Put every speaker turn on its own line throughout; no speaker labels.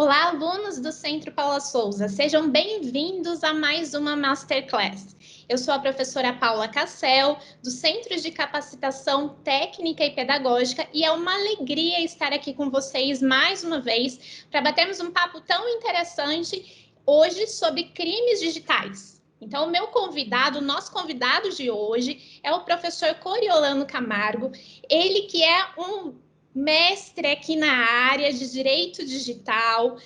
Olá, alunos do Centro Paula Souza, sejam bem-vindos a mais uma Masterclass. Eu sou a professora Paula Cassel, do Centro de Capacitação Técnica e Pedagógica, e é uma alegria estar aqui com vocês mais uma vez para batermos um papo tão interessante hoje sobre crimes digitais. Então, o meu convidado, o nosso convidado de hoje é o professor Coriolano Camargo, ele que é um mestre aqui na área de direito digital,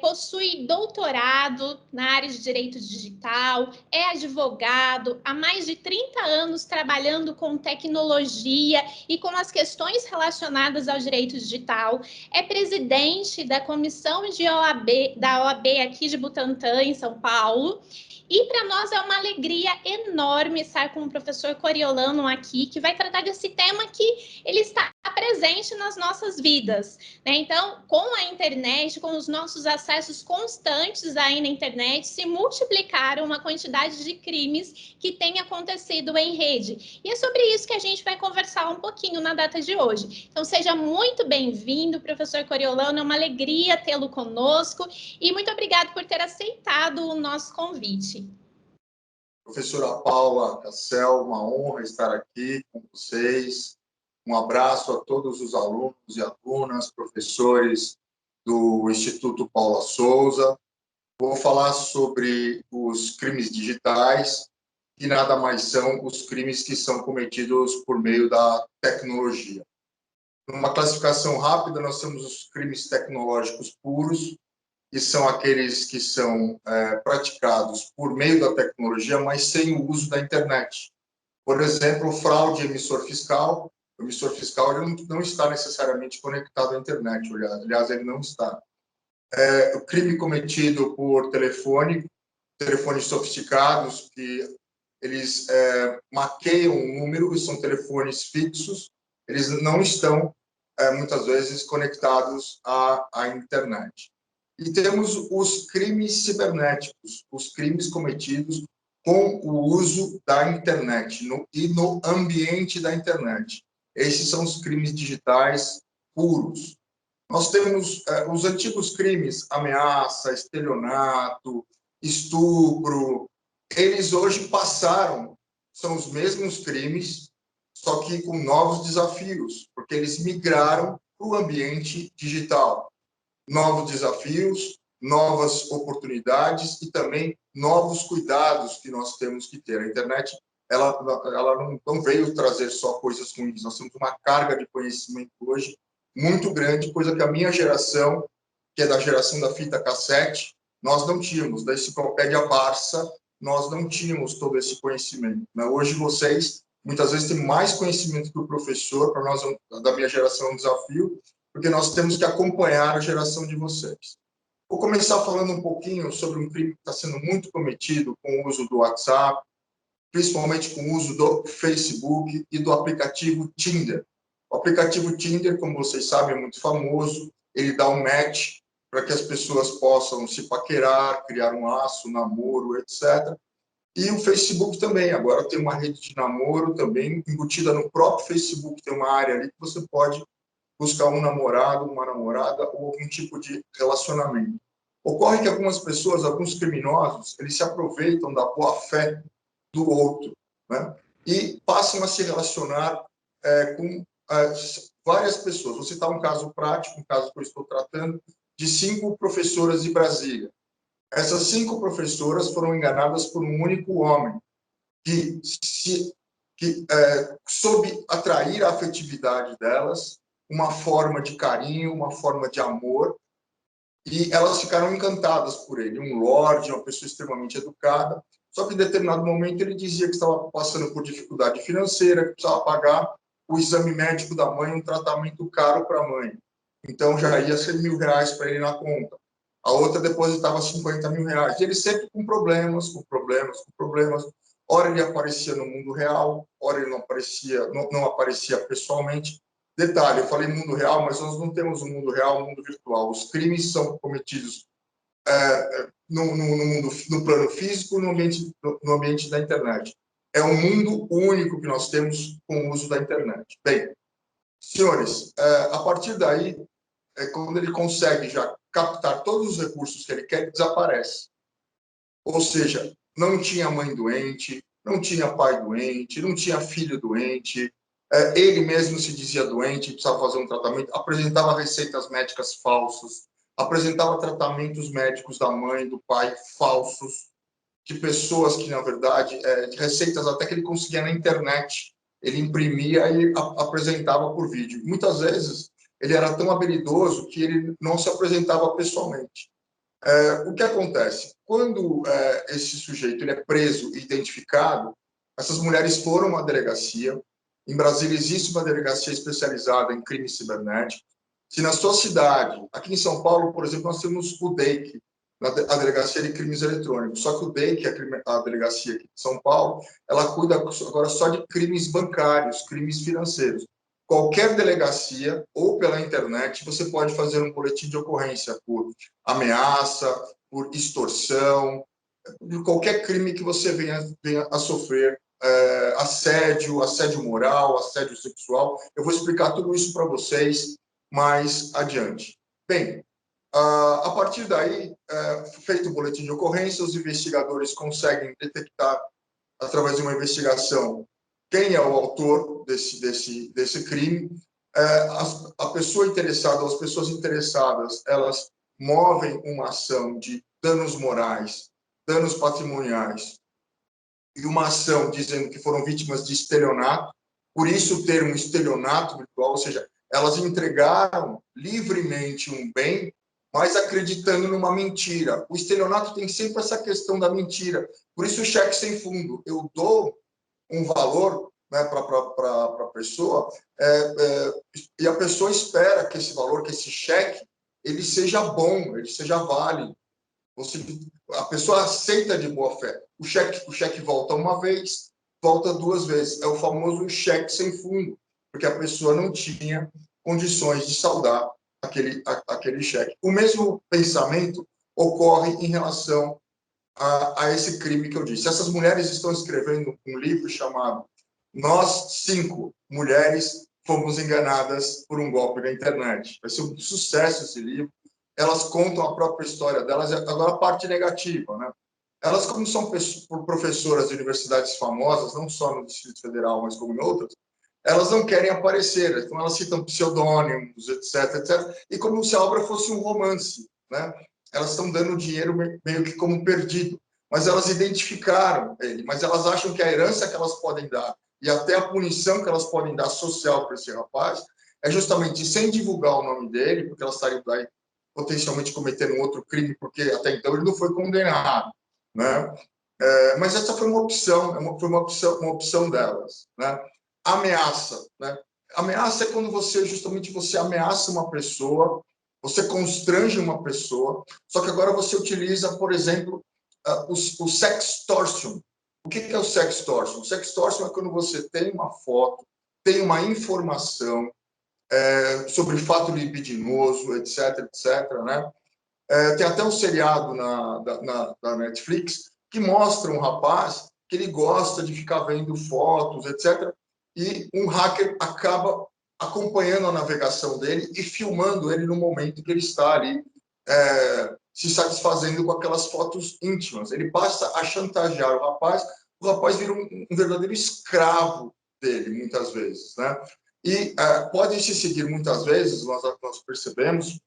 possui doutorado na área de direito digital, é advogado, há mais de 30 anos trabalhando com tecnologia e com as questões relacionadas ao direito digital, é presidente da comissão de da OAB aqui de Butantã, em São Paulo. E para nós é uma alegria enorme estar com o professor Coriolano aqui, que vai tratar desse tema que ele está presente nas nossas vidas, né? Então, com a internet, com os nossos acessos constantes aí na internet, se multiplicaram uma quantidade de crimes que tem acontecido em rede. E é sobre isso que a gente vai conversar um pouquinho na data de hoje. Então, seja muito bem-vindo, professor Coriolano, é uma alegria tê-lo conosco e muito obrigado por ter aceitado o nosso convite.
Professora Paula Cassel, uma honra estar aqui com vocês. Um abraço a todos os alunos e alunas, professores do Instituto Paula Souza. Vou falar sobre os crimes digitais, que nada mais são os crimes que são cometidos por meio da tecnologia. Numa classificação rápida, nós temos os crimes tecnológicos puros, que são aqueles que são praticados por meio da tecnologia, mas sem o uso da internet. Por exemplo, fraude emissor fiscal. O emissor fiscal ele não está necessariamente conectado à internet, aliás, ele não está. O crime cometido por telefones sofisticados, que eles maqueiam um número, e são telefones fixos, eles não estão, muitas vezes, conectados à internet. E temos os crimes cibernéticos, os crimes cometidos com o uso da internet e no ambiente da internet. Esses são os crimes digitais puros. Nós temos os antigos crimes, ameaça, estelionato, estupro, eles hoje passaram, são os mesmos crimes, só que com novos desafios, porque eles migraram para o ambiente digital. Novos desafios, novas oportunidades e também novos cuidados que nós temos que ter. A internet ela não veio trazer só coisas ruins, nós temos uma carga de conhecimento hoje muito grande, coisa que a minha geração, que é da geração da fita cassete, nós não tínhamos, da enciclopédia Barça, nós não tínhamos todo esse conhecimento. Hoje vocês, muitas vezes, têm mais conhecimento que o professor, para nós, da minha geração, é um desafio, porque nós temos que acompanhar a geração de vocês. Vou começar falando um pouquinho sobre um crime que está sendo muito cometido com o uso do WhatsApp, principalmente com o uso do Facebook e do aplicativo Tinder. O aplicativo Tinder, como vocês sabem, é muito famoso, ele dá um match para que as pessoas possam se paquerar, criar um laço, um namoro, etc. E o Facebook também, agora tem uma rede de namoro também embutida no próprio Facebook, tem uma área ali que você pode buscar um namorado, uma namorada ou algum tipo de relacionamento. Ocorre que algumas pessoas, alguns criminosos, eles se aproveitam da boa-fé do outro, né? E passam a se relacionar com várias pessoas. Vou citar um caso prático, um caso que eu estou tratando, de 5 professoras de Brasília. Essas 5 professoras foram enganadas por um único homem que soube atrair a afetividade delas, uma forma de carinho, uma forma de amor, e elas ficaram encantadas por ele, um lorde, uma pessoa extremamente educada, só que em determinado momento ele dizia que estava passando por dificuldade financeira, que precisava pagar o exame médico da mãe, um tratamento caro para a mãe. Então já ia ser R$1.000 para ele na conta. A outra depositava R$50.000. E ele sempre com problemas. Ora ele aparecia no mundo real, ora ele não aparecia pessoalmente. Detalhe, eu falei mundo real, mas nós não temos um mundo real, um mundo virtual. Os crimes são cometidos no plano físico, no ambiente da internet. É um mundo único que nós temos com o uso da internet. Bem, senhores, a partir daí, quando ele consegue já captar todos os recursos que ele quer, desaparece. Ou seja, não tinha mãe doente, não tinha pai doente, não tinha filho doente, ele mesmo se dizia doente, precisava fazer um tratamento, apresentava receitas médicas falsas, apresentava tratamentos médicos da mãe, do pai, falsos, de pessoas que, na verdade, de receitas até que ele conseguia na internet. Ele imprimia e apresentava por vídeo. Muitas vezes, ele era tão habilidoso que ele não se apresentava pessoalmente. O que acontece? Quando esse sujeito ele é preso e identificado, essas mulheres foram a uma delegacia. Em Brasília existe uma delegacia especializada em crimes cibernéticos. Se na sua cidade, aqui em São Paulo, por exemplo, nós temos o DEIC, a Delegacia de Crimes Eletrônicos. Só que o DEIC, a delegacia aqui de São Paulo, ela cuida agora só de crimes bancários, crimes financeiros. Qualquer delegacia ou pela internet, você pode fazer um boletim de ocorrência por ameaça, por extorsão, por qualquer crime que você venha a sofrer, assédio moral, assédio sexual. Eu vou explicar tudo isso para vocês mais adiante. Bem, a partir daí, feito o boletim de ocorrência, os investigadores conseguem detectar, através de uma investigação, quem é o autor desse crime. A pessoa interessada, as pessoas interessadas, elas movem uma ação de danos morais, danos patrimoniais, e uma ação dizendo que foram vítimas de estelionato, por isso o termo estelionato virtual, ou seja, elas entregaram livremente um bem, mas acreditando numa mentira. O estelionato tem sempre essa questão da mentira, por isso o cheque sem fundo. Eu dou um valor, né, para a pessoa, e a pessoa espera que esse valor, que esse cheque, ele seja bom, ele seja válido. A pessoa aceita de boa fé. O cheque volta uma vez, volta duas vezes. É o famoso cheque sem fundo, porque a pessoa não tinha condições de saldar aquele cheque. O mesmo pensamento ocorre em relação a esse crime que eu disse. Essas mulheres estão escrevendo um livro chamado Nós, 5 Mulheres Fomos Enganadas por um Golpe na Internet. Vai ser um sucesso esse livro. Elas contam a própria história delas. Agora, a parte negativa, né? Elas, como são professoras de universidades famosas, não só no Distrito Federal, mas como em outras, elas não querem aparecer. Então, elas citam pseudônimos, etc, etc. E como se a obra fosse um romance, né? Elas estão dando dinheiro meio que como perdido, mas elas identificaram ele, mas elas acham que a herança que elas podem dar e até a punição que elas podem dar social para esse rapaz é justamente sem divulgar o nome dele, porque elas estariam daí potencialmente cometendo um outro crime, porque até então ele não foi condenado, né? Mas essa foi uma opção, foi uma opção delas, né? Ameaça, né? Ameaça é quando você ameaça uma pessoa, você constrange uma pessoa, só que agora você utiliza, por exemplo, o sextortion. O que é o sextortion? O sextortion é quando você tem uma foto, tem uma informação sobre fato libidinoso, etc, etc, né? Tem até um seriado da Netflix que mostra um rapaz que ele gosta de ficar vendo fotos, etc, e um hacker acaba acompanhando a navegação dele e filmando ele no momento que ele está ali se satisfazendo com aquelas fotos íntimas. Ele passa a chantagear o rapaz vira um verdadeiro escravo dele, muitas vezes, né? E pode se seguir, muitas vezes, nós percebemos,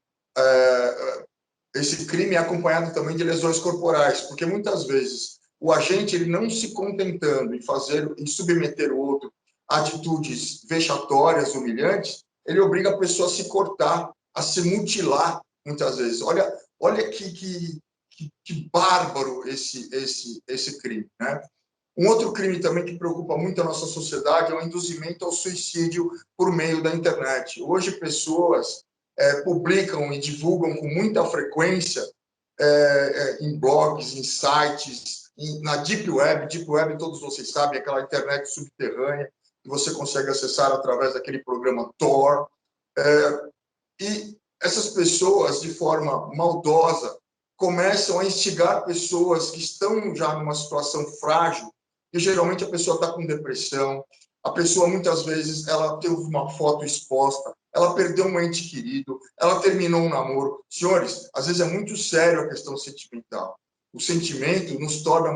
esse crime é acompanhado também de lesões corporais, porque muitas vezes o agente, ele não se contentando em submeter o outro a atitudes vexatórias, humilhantes, ele obriga a pessoa a se cortar, a se mutilar, muitas vezes. Olha que bárbaro esse crime, né? Um outro crime também que preocupa muito a nossa sociedade é o induzimento ao suicídio por meio da internet. Hoje, pessoas publicam e divulgam com muita frequência em blogs, em sites, na Deep Web, todos vocês sabem, aquela internet subterrânea que você consegue acessar através daquele programa Tor. E essas pessoas, de forma maldosa, começam a instigar pessoas que estão já numa situação frágil, e geralmente a pessoa está com depressão, a pessoa muitas vezes ela tem uma foto exposta, ela perdeu um ente querido, ela terminou um namoro. Senhores, às vezes é muito sério a questão sentimental. O sentimento nos torna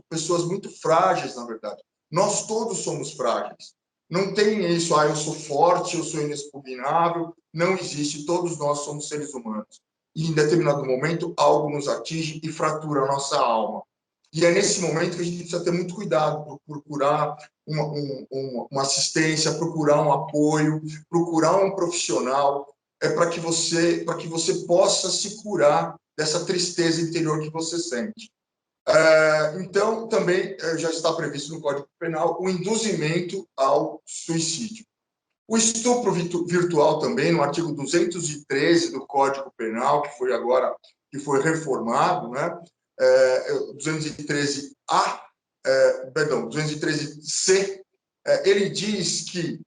pessoas muito frágeis, na verdade. Nós todos somos frágeis. Não tem isso, eu sou forte, eu sou inexpugnável. Não existe, todos nós somos seres humanos. E em determinado momento, algo nos atinge e fratura a nossa alma. E é nesse momento que a gente precisa ter muito cuidado, por procurar uma assistência, procurar um apoio, procurar um profissional, para que você possa se curar dessa tristeza interior que você sente. Então, também já está previsto no Código Penal o induzimento ao suicídio. O estupro virtual também, no artigo 213 do Código Penal, que foi reformado, né? 213A, perdão, 213C, ele diz que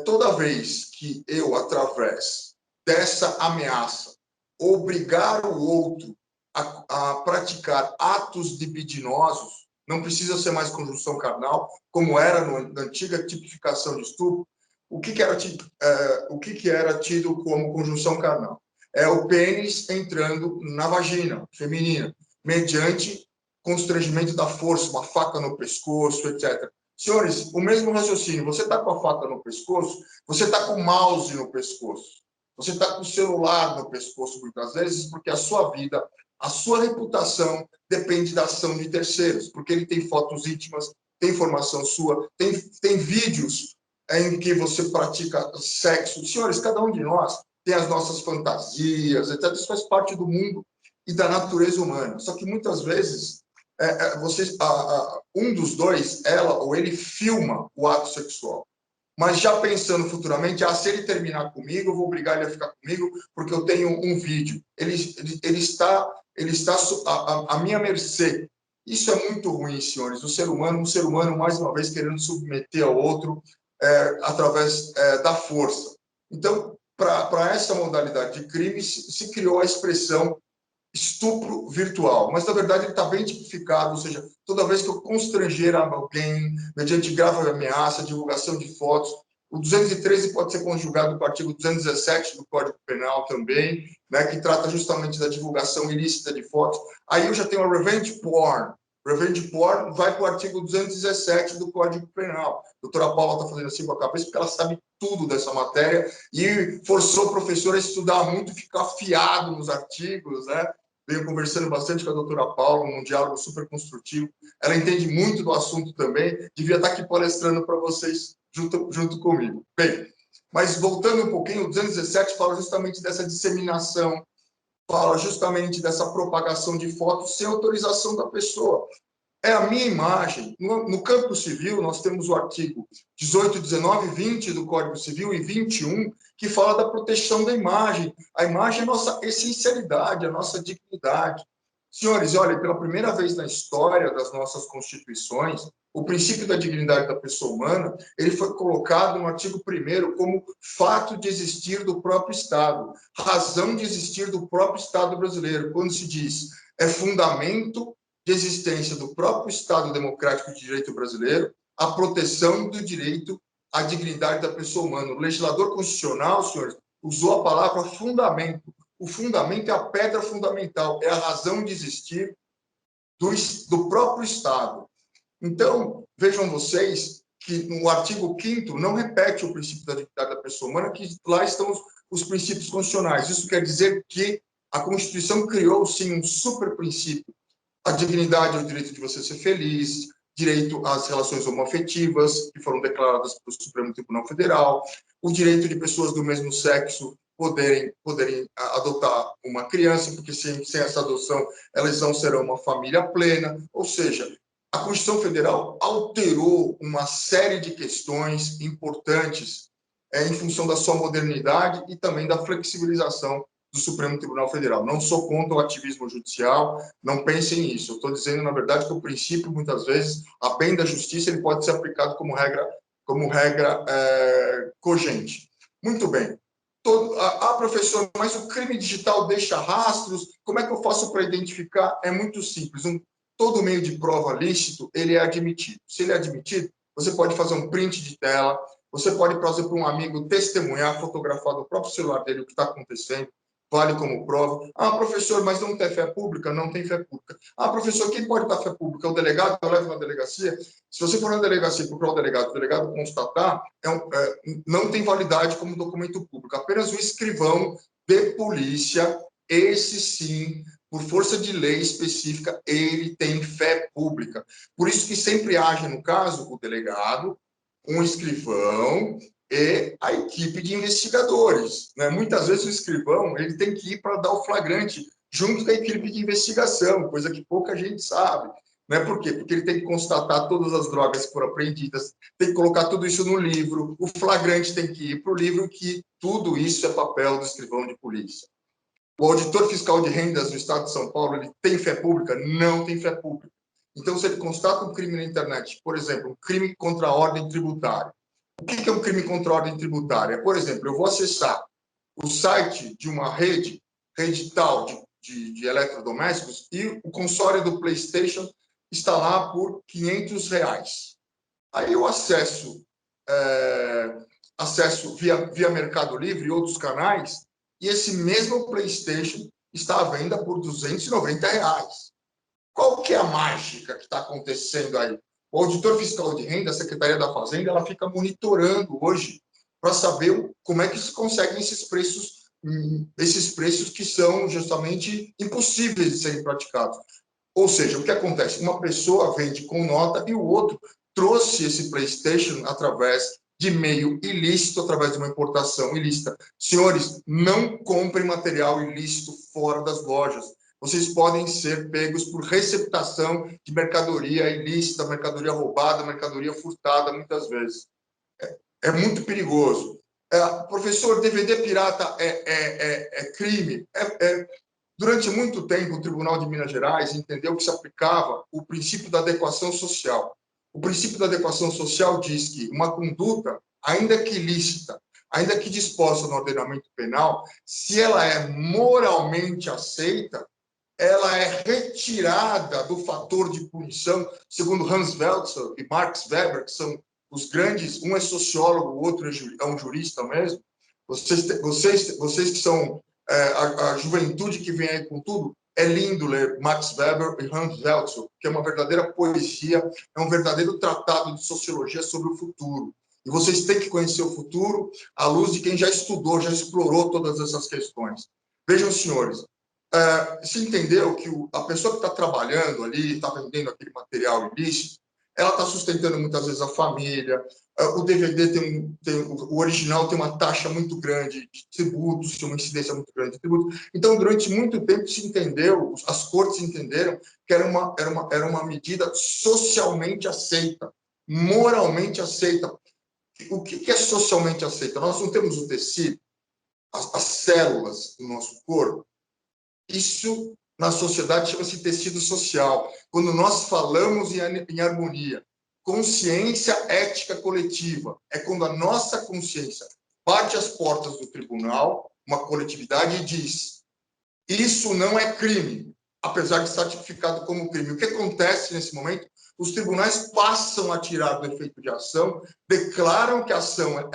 toda vez que eu, através dessa ameaça, obrigar o outro a praticar atos libidinosos, não precisa ser mais conjunção carnal, como era na antiga tipificação de estupro. O que era tido como conjunção carnal? É o pênis entrando na vagina feminina, mediante constrangimento da força, uma faca no pescoço, etc. Senhores, o mesmo raciocínio. Você está com a faca no pescoço, você está com o mouse no pescoço, você está com o celular no pescoço, muitas vezes, porque a sua vida, a sua reputação depende da ação de terceiros, porque ele tem fotos íntimas, tem informação sua, tem vídeos em que você pratica sexo. Senhores, cada um de nós tem as nossas fantasias, etc. Isso faz parte do mundo e da natureza humana. Só que muitas vezes um dos dois, ela ou ele, filma o ato sexual. Mas já pensando futuramente, se ele terminar comigo, eu vou obrigar ele a ficar comigo porque eu tenho um vídeo. Ele está à minha mercê. Isso é muito ruim, senhores. Um ser humano, mais uma vez, querendo submeter ao outro através da força. Então, para essa modalidade de crime, se criou a expressão estupro virtual, mas na verdade ele está bem tipificado, ou seja, toda vez que eu constranger alguém mediante grave ameaça, divulgação de fotos, o 213 pode ser conjugado com o artigo 217 do Código Penal também, né, que trata justamente da divulgação ilícita de fotos. Aí eu já tenho a revenge porn. Revenge porn vai para o artigo 217 do Código Penal. A doutora Paula está fazendo assim com a cabeça porque ela sabe tudo dessa matéria e forçou o professor a estudar muito, ficar afiado nos artigos, né? Venho conversando bastante com a doutora Paula, num diálogo super construtivo. Ela entende muito do assunto também, devia estar aqui palestrando para vocês junto comigo. Bem, mas voltando um pouquinho, o 217 fala justamente dessa disseminação, fala justamente dessa propagação de fotos sem autorização da pessoa. É a minha imagem. No campo civil, nós temos o artigo 18, 19, 20 do Código Civil e 21, que fala da proteção da imagem. A imagem é a nossa essencialidade, a nossa dignidade. Senhores, olha, pela primeira vez na história das nossas constituições, o princípio da dignidade da pessoa humana, ele foi colocado no artigo 1º como fato de existir do próprio Estado, razão de existir do próprio Estado brasileiro, quando se diz é fundamento de existência do próprio Estado Democrático de Direito brasileiro, a proteção do direito à dignidade da pessoa humana. O legislador constitucional, senhores, usou a palavra fundamento. O fundamento é a pedra fundamental, é a razão de existir do próprio Estado. Então, vejam vocês que no artigo 5º não repete o princípio da dignidade da pessoa humana, que lá estão os princípios constitucionais. Isso quer dizer que a Constituição criou, sim, um super princípio. A dignidade é o direito de você ser feliz, direito às relações homoafetivas, que foram declaradas pelo Supremo Tribunal Federal, o direito de pessoas do mesmo sexo poderem adotar uma criança, porque sem essa adoção elas não serão uma família plena. Ou seja, a Constituição Federal alterou uma série de questões importantes em função da sua modernidade e também da flexibilização do Supremo Tribunal Federal. Não sou contra o ativismo judicial, não pensem nisso. Eu estou dizendo, na verdade, que o princípio, muitas vezes, a bem da justiça, ele pode ser aplicado como regra cogente. Muito bem. Professor, mas o crime digital deixa rastros? Como é que eu faço para identificar? É muito simples. Todo meio de prova lícito, ele é admitido. Se ele é admitido, você pode fazer um print de tela, Você pode, por exemplo, um amigo testemunhar, fotografar do próprio celular dele o que está acontecendo, vale como prova. Ah, professor, mas não tem fé pública? Não tem fé pública. Ah, professor, quem pode dar fé pública? O delegado? Eu levo na delegacia? Se você for na delegacia e procurar o delegado constatar, não tem validade como documento público. Apenas o escrivão de polícia, esse sim, por força de lei específica, ele tem fé pública. Por isso que sempre age, no caso, o delegado, um escrivão e a equipe de investigadores, né? Muitas vezes o escrivão ele tem que ir para dar o flagrante junto com a equipe de investigação, coisa que pouca gente sabe. Né? Por quê? Porque ele tem que constatar todas as drogas que foram apreendidas, tem que colocar tudo isso no livro, o flagrante tem que ir para o livro, que tudo isso é papel do escrivão de polícia. O auditor fiscal de rendas do Estado de São Paulo, ele tem fé pública? Não tem fé pública. Então, se ele constata um crime na internet, por exemplo, um crime contra a ordem tributária. O que é um crime contra a ordem tributária? Por exemplo, eu vou acessar o site de uma rede tal de eletrodomésticos e o console do PlayStation está lá por R$ 500. Aí eu acesso via Mercado Livre e outros canais, e esse mesmo PlayStation está à venda por R$ 290. Qual que é a mágica que está acontecendo aí? O auditor fiscal de renda, a Secretaria da Fazenda, ela fica monitorando hoje para saber como é que se conseguem esses preços que são justamente impossíveis de serem praticados. Ou seja, o que acontece? Uma pessoa vende com nota e o outro trouxe esse PlayStation através de meio ilícito, através de uma importação ilícita. Senhores, não comprem material ilícito fora das lojas. Vocês podem ser pegos por receptação de mercadoria ilícita, mercadoria roubada, mercadoria furtada, muitas vezes. É muito perigoso. Professor, DVD pirata é crime? Durante muito tempo, o Tribunal de Minas Gerais entendeu que se aplicava o princípio da adequação social. O princípio da adequação social diz que uma conduta, ainda que ilícita, ainda que disposta no ordenamento penal, se ela é moralmente aceita, ela é retirada do fator de punição, segundo Hans Welzer e Max Weber, que são os grandes, um é sociólogo, o outro é um jurista mesmo. Vocês que são a juventude que vem aí com tudo, é lindo ler Max Weber e Hans Welzer, que é uma verdadeira poesia, é um verdadeiro tratado de sociologia sobre o futuro. E vocês têm que conhecer o futuro à luz de quem já estudou, já explorou todas essas questões. Vejam, senhores, se entendeu que a pessoa que está trabalhando ali, está vendendo aquele material ilícito, ela está sustentando muitas vezes a família, o DVD o original tem uma taxa muito grande de tributos, tem uma incidência muito grande de tributos. Então, durante muito tempo se entendeu, as cortes entenderam que era uma medida socialmente aceita, moralmente aceita. O que é socialmente aceita? Nós não temos o tecido, as células do nosso corpo. Isso, na sociedade, chama-se tecido social. Quando nós falamos em harmonia, consciência ética coletiva, é quando a nossa consciência bate as portas do tribunal, uma coletividade, e diz: isso não é crime, apesar de estar tipificado como crime. O que acontece nesse momento? Os tribunais passam a tirar do efeito de ação, declaram que a ação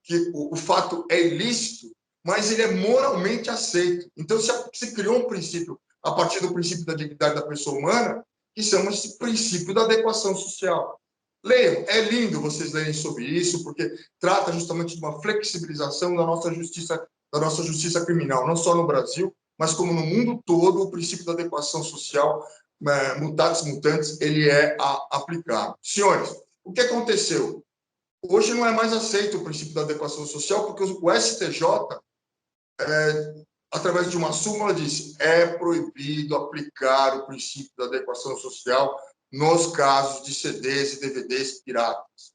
que o fato é ilícito, mas ele é moralmente aceito. Então, se criou um princípio, a partir do princípio da dignidade da pessoa humana, que chama esse princípio da adequação social. Leiam, é lindo vocês lerem sobre isso, porque trata justamente de uma flexibilização da nossa justiça criminal, não só no Brasil, mas como no mundo todo, o princípio da adequação social, mutatis mutandis, ele é aplicado. Senhores, o que aconteceu? Hoje não é mais aceito o princípio da adequação social, porque o STJ, através de uma súmula, disse: é proibido aplicar o princípio da adequação social nos casos de CDs e DVDs piratas.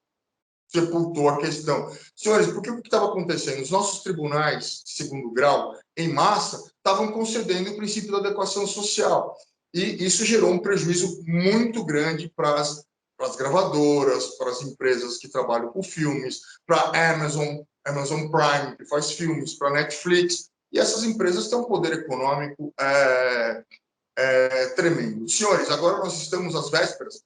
Sepultou a questão. Senhores, porque o que estava acontecendo? Os nossos tribunais de segundo grau, em massa, estavam concedendo o princípio da adequação social. E isso gerou um prejuízo muito grande para as gravadoras, para as empresas que trabalham com filmes, para a Amazon Prime, que faz filmes, para a Netflix. E essas empresas têm um poder econômico tremendo. Senhores, agora nós estamos às vésperas.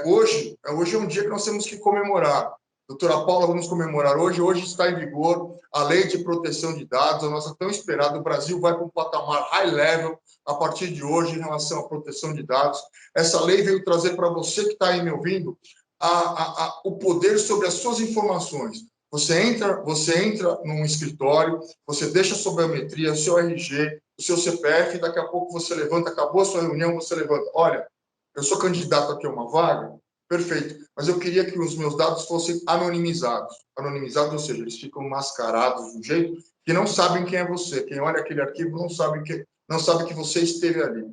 Hoje é um dia que nós temos que comemorar. Doutora Paula, vamos comemorar hoje. Hoje está em vigor a Lei de Proteção de Dados, a nossa tão esperada. O Brasil vai para um patamar high level a partir de hoje em relação à proteção de dados. Essa lei veio trazer para você que está aí me ouvindo o poder sobre as suas informações. Você entra num escritório, você deixa a sua biometria, o seu RG, o seu CPF, e daqui a pouco você levanta, acabou a sua reunião, você levanta. Olha, eu sou candidato aqui a uma vaga, perfeito, mas eu queria que os meus dados fossem anonimizados. Anonimizados, ou seja, eles ficam mascarados de um jeito que não sabem quem é você. Quem olha aquele arquivo não sabe que você esteve ali.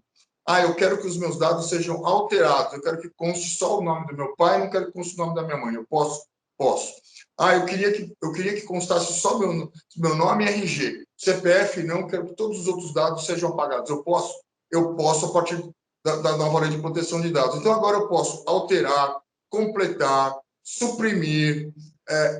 Ah, eu quero que os meus dados sejam alterados, eu quero que conste só o nome do meu pai, não quero que conste o nome da minha mãe. Eu posso? Posso. Ah, eu queria que constasse só meu nome e RG. CPF, não, quero que todos os outros dados sejam apagados. Eu posso? Eu posso a partir da nova lei de proteção de dados. Então, agora eu posso alterar, completar, suprimir,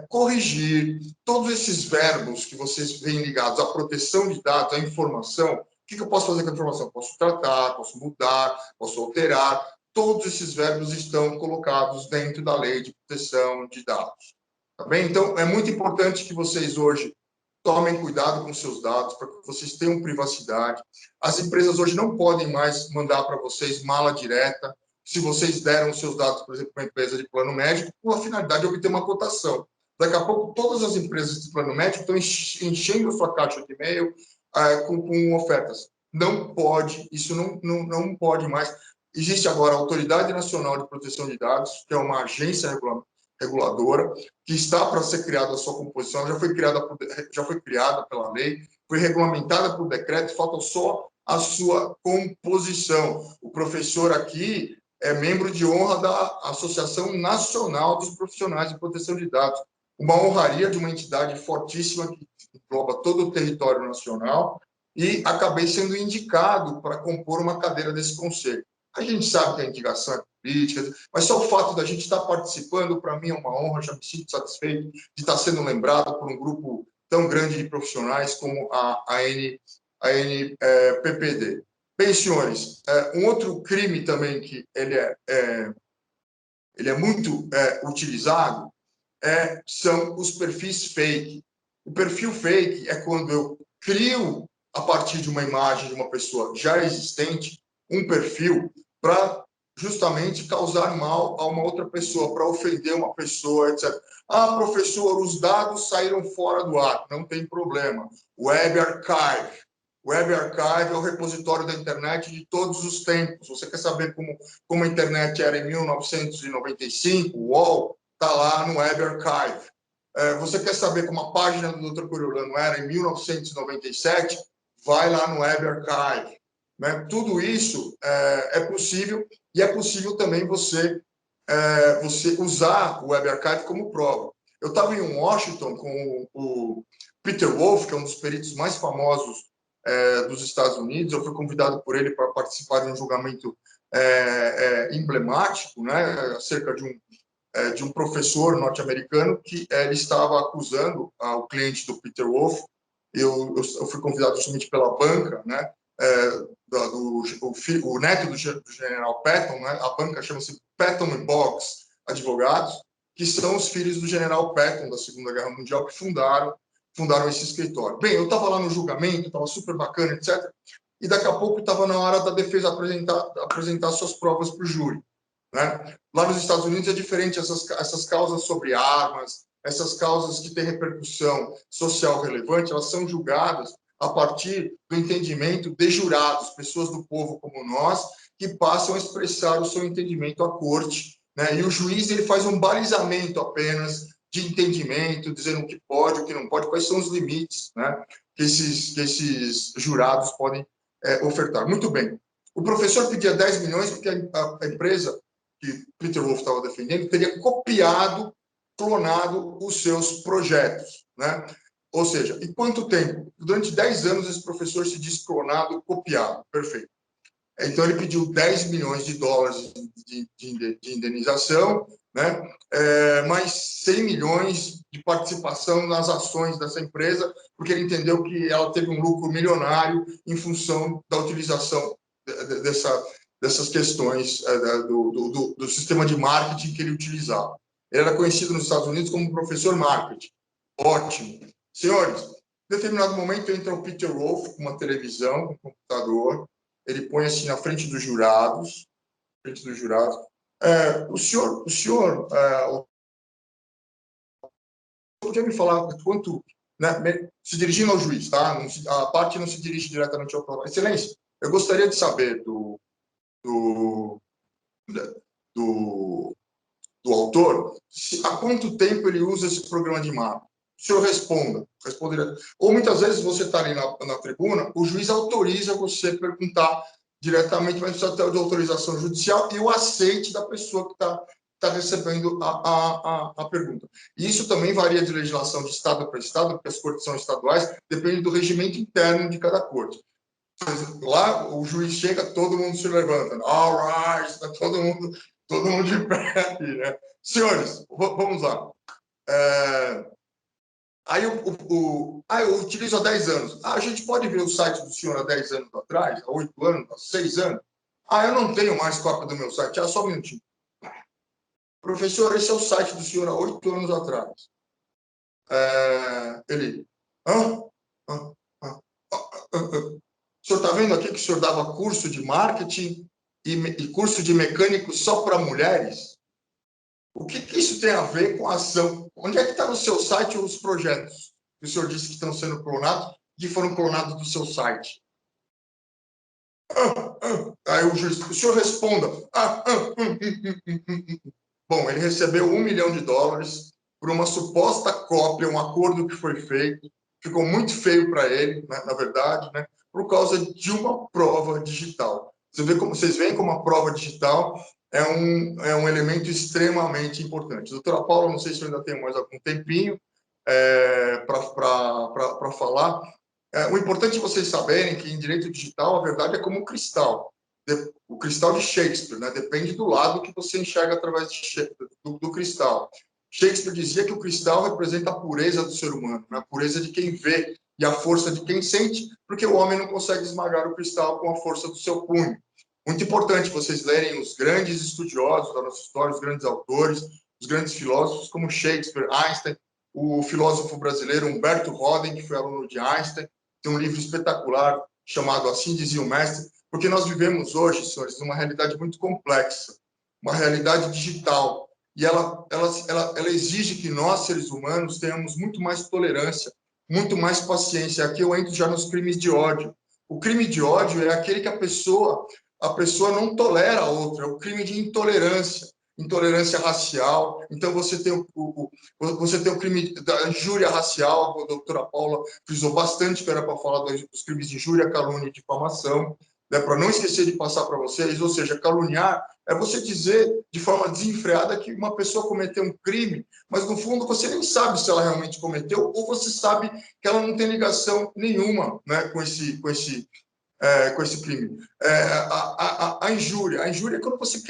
corrigir, todos esses verbos que vocês veem ligados à proteção de dados, à informação. O que eu posso fazer com a informação? Posso tratar, posso mudar, posso alterar. Todos esses verbos estão colocados dentro da lei de proteção de dados. Tá bem? Então, é muito importante que vocês hoje tomem cuidado com seus dados, para que vocês tenham privacidade. As empresas hoje não podem mais mandar para vocês mala direta, se vocês deram os seus dados, por exemplo, para uma empresa de plano médico, com a finalidade de obter uma cotação. Daqui a pouco, todas as empresas de plano médico estão enchendo a sua caixa de e-mail com ofertas. Não pode, isso não pode mais. Existe agora a Autoridade Nacional de Proteção de Dados, que é uma agência reguladora, que está para ser criada a sua composição, já foi criada pela lei, foi regulamentada por decreto, falta só a sua composição. O professor aqui é membro de honra da Associação Nacional dos Profissionais de Proteção de Dados, uma honraria de uma entidade fortíssima que engloba todo o território nacional, e acabei sendo indicado para compor uma cadeira desse conselho. A gente sabe que a indicação é política, mas só o fato da gente estar participando, para mim, é uma honra, já me sinto satisfeito de estar sendo lembrado por um grupo tão grande de profissionais como a ANPPD. Bem, senhores, um outro crime também que ele é muito utilizado são os perfis fake. O perfil fake é quando eu crio, a partir de uma imagem de uma pessoa já existente, um perfil para justamente causar mal a uma outra pessoa, para ofender uma pessoa, etc. Ah, professor, os dados saíram fora do ar. Não tem problema. Web Archive. Web Archive é o repositório da internet de todos os tempos. Você quer saber como a internet era em 1995? O UOL está lá no Web Archive. Você quer saber como a página do Dr. Coriolano era em 1997? Vai lá no Web Archive. Né? Tudo isso é possível, e é possível também você usar o Web Archive como prova. Eu estava em Washington com o Peter Wolf, que é um dos peritos mais famosos dos Estados Unidos. Eu fui convidado por ele para participar de um julgamento emblemático, né, acerca de um professor norte-americano que ele estava acusando o cliente do Peter Wolf. Eu fui convidado justamente pela banca, né, o neto do general Patton, né, a banca chama-se Patton Boggs Advogados, que são os filhos do general Patton da Segunda Guerra Mundial, que fundaram esse escritório. Bem, eu estava lá no julgamento, estava super bacana, etc. E daqui a pouco estava na hora da defesa apresentar suas provas para o júri. Né? Lá nos Estados Unidos é diferente, essas causas sobre armas, essas causas que têm repercussão social relevante, elas são julgadas a partir do entendimento de jurados, pessoas do povo como nós, que passam a expressar o seu entendimento à corte, né? E o juiz ele faz um balizamento apenas de entendimento, dizendo o que pode, o que não pode, quais são os limites, né, que esses jurados podem ofertar. Muito bem. O professor pedia 10 milhões porque a empresa que Peter Wolf estava defendendo teria copiado, clonado os seus projetos, né? Ou seja, em quanto tempo? Durante 10 anos, esse professor se diz clonado, copiado. Perfeito. Então, ele pediu 10 milhões de dólares de indenização, né? Mais 100 milhões de participação nas ações dessa empresa, porque ele entendeu que ela teve um lucro milionário em função da utilização dessas questões do sistema de marketing que ele utilizava. Ele era conhecido nos Estados Unidos como professor marketing. Ótimo. Senhores, em determinado momento entra o Peter Wolf com uma televisão, com um computador, ele põe assim na frente dos jurados, o senhor podia me falar quanto, né, se dirigindo ao juiz, tá? A parte não se dirige diretamente ao próprio. Excelência, eu gostaria de saber do autor há quanto tempo ele usa esse programa de mapa. O senhor responda. Ou muitas vezes você está ali na tribuna, o juiz autoriza você a perguntar diretamente, mas precisa ter de autorização judicial e o aceite da pessoa que está recebendo a pergunta. E isso também varia de legislação de estado para estado, porque as cortes são estaduais, depende do regimento interno de cada corte. Lá, o juiz chega, todo mundo se levanta. All right, está todo mundo de pé aqui, né? Senhores, vamos lá. Aí eu utilizo há 10 anos. A gente pode ver o site do senhor há 10 anos atrás, há 8 anos, há 6 anos? Eu não tenho mais cópia do meu site. Só um minutinho. Professor, esse é o site do senhor há 8 anos atrás. Ele... O senhor está vendo aqui que o senhor dava curso de marketing e curso de mecânico só para mulheres? O que isso tem a ver com a ação? Onde é que está no seu site os projetos que o senhor disse que estão sendo clonados, que foram clonados do seu site? Aí o juiz, o senhor responda. Bom, ele recebeu $1 milhão por uma suposta cópia, um acordo que foi feito, ficou muito feio para ele, né, na verdade, né, por causa de uma prova digital. Vocês veem como a prova digital é um elemento extremamente importante. Doutora Paula, não sei se eu ainda tenho mais algum tempinho para falar. O importante é vocês saberem que em direito digital a verdade é como um cristal. O cristal de Shakespeare, né? Depende do lado que você enxerga através do cristal. Shakespeare dizia que o cristal representa a pureza do ser humano, né? A pureza de quem vê e a força de quem sente, porque o homem não consegue esmagar o cristal com a força do seu punho. Muito importante vocês lerem os grandes estudiosos da nossa história, os grandes autores, os grandes filósofos como Shakespeare, Einstein, o filósofo brasileiro Humberto Roden, que foi aluno de Einstein, tem um livro espetacular chamado Assim Dizia o Mestre, porque nós vivemos hoje, senhores, numa realidade muito complexa, uma realidade digital, e ela exige que nós, seres humanos, tenhamos muito mais tolerância, muito mais paciência. Aqui eu entro já nos crimes de ódio. O crime de ódio é aquele que a pessoa não tolera a outra, é o crime de intolerância racial. Então, você tem o crime da injúria racial, a doutora Paula frisou bastante que era para falar dos crimes de injúria, calúnia e difamação, né, para não esquecer de passar para vocês, ou seja, caluniar é você dizer de forma desenfreada que uma pessoa cometeu um crime, mas no fundo você nem sabe se ela realmente cometeu, ou você sabe que ela não tem ligação nenhuma, né, com esse crime. A injúria é quando você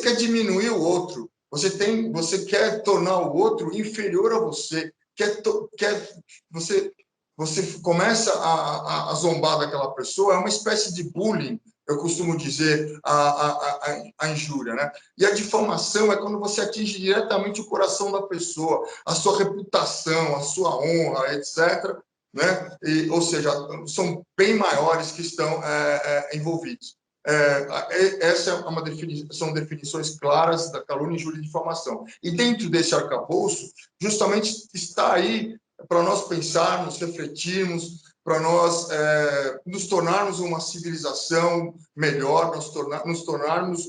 quer diminuir o outro, você quer tornar o outro inferior a você, você começa a zombar daquela pessoa, é uma espécie de bullying, eu costumo dizer, a injúria, né? E a difamação é quando você atinge diretamente o coração da pessoa, a sua reputação, a sua honra, etc., né? Ou seja, são bem maiores que estão envolvidos. Essa são definições claras da calúnia, injúria e difamação. E dentro desse arcabouço, justamente está aí para nós pensarmos, refletirmos, para nós nos tornarmos uma civilização melhor, nos tornarmos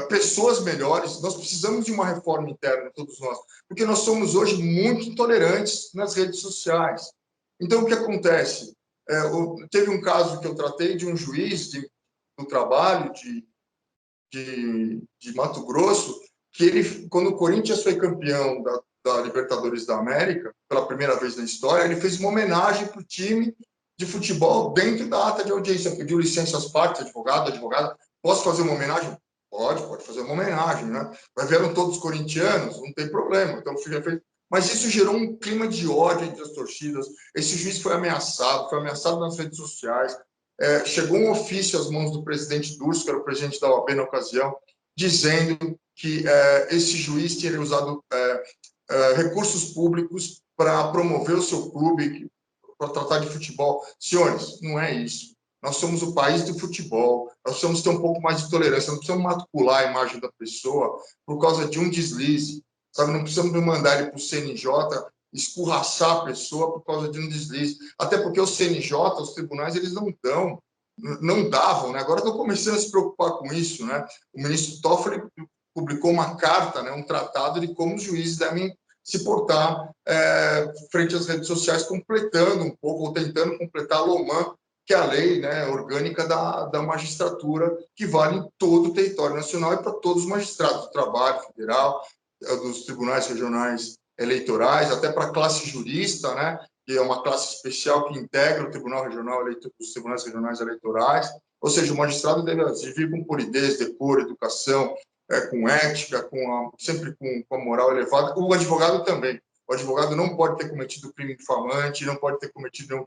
pessoas melhores. Nós precisamos de uma reforma interna, todos nós, porque nós somos hoje muito intolerantes nas redes sociais. Então, o que acontece? Teve um caso que eu tratei de um juiz do trabalho de Mato Grosso, que ele, quando o Corinthians foi campeão da Libertadores da América, pela primeira vez na história, ele fez uma homenagem para o time de futebol dentro da ata de audiência. Pediu licença às partes, advogada, posso fazer uma homenagem? Pode fazer uma homenagem, né? Mas vieram todos corintianos, não tem problema. Então, mas isso gerou um clima de ódio entre as torcidas. Esse juiz foi ameaçado nas redes sociais. Chegou um ofício às mãos do presidente Durso, que era o presidente da OAB na ocasião, dizendo que esse juiz teria usado recursos públicos para promover o seu clube, para tratar de futebol. Senhores, não é isso. Nós somos o país do futebol, nós precisamos ter um pouco mais de tolerância, não precisamos macular a imagem da pessoa por causa de um deslize, sabe? Não precisamos mandar ele para o CNJ, escorraçar a pessoa por causa de um deslize. Até porque o CNJ, os tribunais, eles não davam, né? Agora estão começando a se preocupar com isso, né? O ministro Toffoli publicou uma carta, né, um tratado de como os juízes devem se portar frente às redes sociais, completando um pouco, ou tentando completar a LOMAN, que é a lei, né, orgânica da magistratura, que vale em todo o território nacional e para todos os magistrados do trabalho federal, dos tribunais regionais eleitorais, até para a classe jurista, né, que é uma classe especial que integra o Tribunal Regional, os tribunais regionais eleitorais. Ou seja, o magistrado deve agir com polidez, decoro, educação, com ética, sempre com a moral elevada. O advogado também. O advogado não pode ter cometido crime difamante, não pode ter cometido nenhum